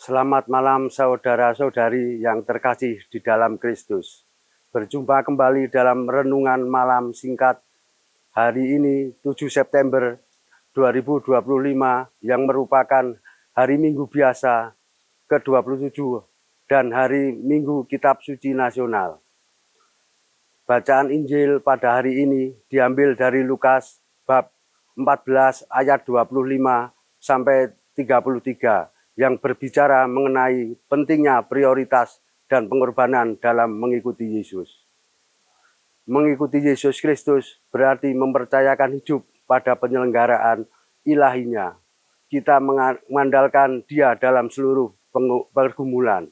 Selamat malam saudara-saudari yang terkasih di dalam Kristus. Berjumpa kembali dalam renungan malam singkat hari ini 7 September 2025 yang merupakan hari Minggu biasa ke-27 dan hari Minggu Kitab Suci Nasional. Bacaan Injil pada hari ini diambil dari Lukas bab 14 ayat 25 sampai 33 yang berbicara mengenai pentingnya prioritas dan pengorbanan dalam mengikuti Yesus. Mengikuti Yesus Kristus berarti mempercayakan hidup pada penyelenggaraan ilahinya. Kita mengandalkan Dia dalam seluruh pergumulan.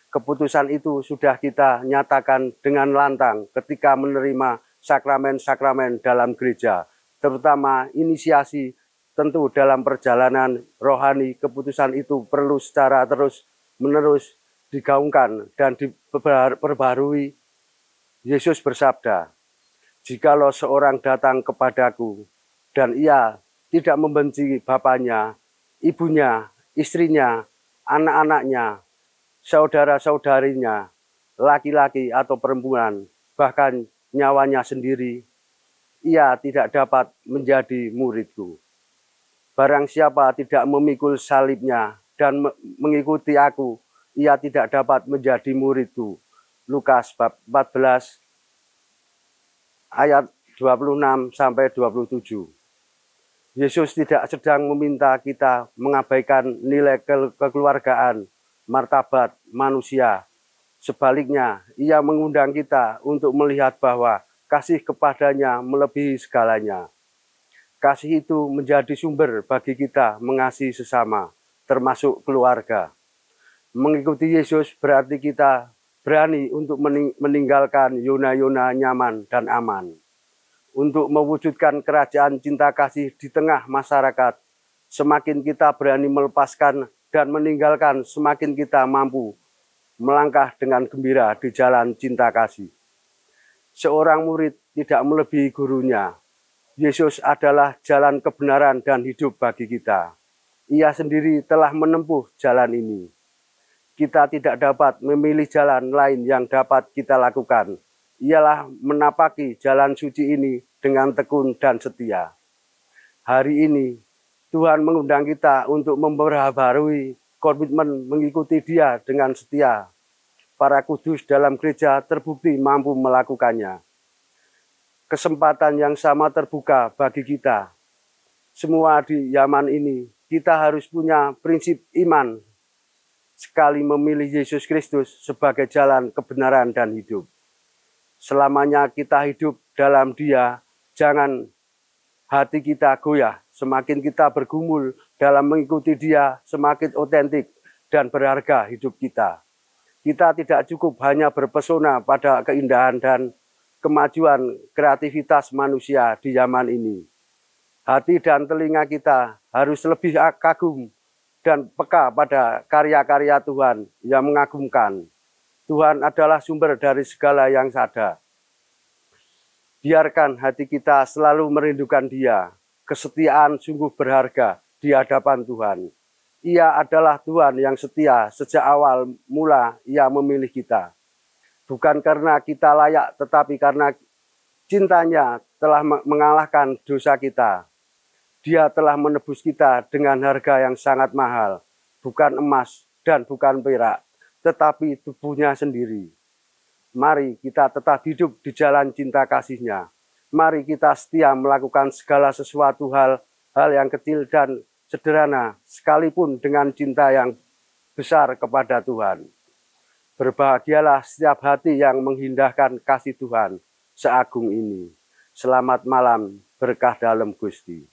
Keputusan itu sudah kita nyatakan dengan lantang ketika menerima sakramen-sakramen dalam gereja, terutama inisiasi. Tentu dalam perjalanan rohani, keputusan itu perlu secara terus-menerus digaungkan dan diperbarui. Yesus bersabda, "Jikalau seorang datang kepadaku dan ia tidak membenci bapaknya, ibunya, istrinya, anak-anaknya, saudara-saudarinya, laki-laki atau perempuan, bahkan nyawanya sendiri, ia tidak dapat menjadi muridku. Barang siapa tidak memikul salibnya dan mengikuti aku, ia tidak dapat menjadi muridku." Lukas bab 14 ayat 26 sampai 27. Yesus tidak sedang meminta kita mengabaikan nilai kekeluargaan, martabat manusia. Sebaliknya, ia mengundang kita untuk melihat bahwa kasih kepadanya melebihi segalanya. Kasih itu menjadi sumber bagi kita mengasihi sesama, termasuk keluarga. Mengikuti Yesus berarti kita berani untuk meninggalkan yona-yona nyaman dan aman. Untuk mewujudkan kerajaan cinta kasih di tengah masyarakat, semakin kita berani melepaskan dan meninggalkan, semakin kita mampu melangkah dengan gembira di jalan cinta kasih. Seorang murid tidak melebihi gurunya. Yesus adalah jalan kebenaran dan hidup bagi kita. Ia sendiri telah menempuh jalan ini. Kita tidak dapat memilih jalan lain yang dapat kita lakukan. Ialah menapaki jalan suci ini dengan tekun dan setia. Hari ini, Tuhan mengundang kita untuk memperbaharui komitmen mengikuti Dia dengan setia. Para kudus dalam gereja terbukti mampu melakukannya. Kesempatan yang sama terbuka bagi kita. Semua di zaman ini, kita harus punya prinsip iman. Sekali memilih Yesus Kristus sebagai jalan kebenaran dan hidup. Selamanya kita hidup dalam Dia, jangan hati kita goyah. Semakin kita bergumul dalam mengikuti Dia, semakin otentik dan berharga hidup kita. Kita tidak cukup hanya berpesona pada keindahan dan kemajuan kreativitas manusia di zaman ini. Hati dan telinga kita harus lebih kagum dan peka pada karya-karya Tuhan yang mengagumkan. Tuhan adalah sumber dari segala yang ada. Biarkan hati kita selalu merindukan Dia. Kesetiaan sungguh berharga di hadapan Tuhan. Ia adalah Tuhan yang setia sejak awal mula Ia memilih kita. Bukan karena kita layak, tetapi karena cintanya telah mengalahkan dosa kita. Dia telah menebus kita dengan harga yang sangat mahal. Bukan emas dan bukan perak, tetapi tubuhnya sendiri. Mari kita tetap hidup di jalan cinta kasih-Nya. Mari kita setia melakukan segala sesuatu hal yang kecil dan sederhana, sekalipun dengan cinta yang besar kepada Tuhan. Berbahagialah setiap hati yang mengindahkan kasih Tuhan seagung ini. Selamat malam, berkah dalam Gusti.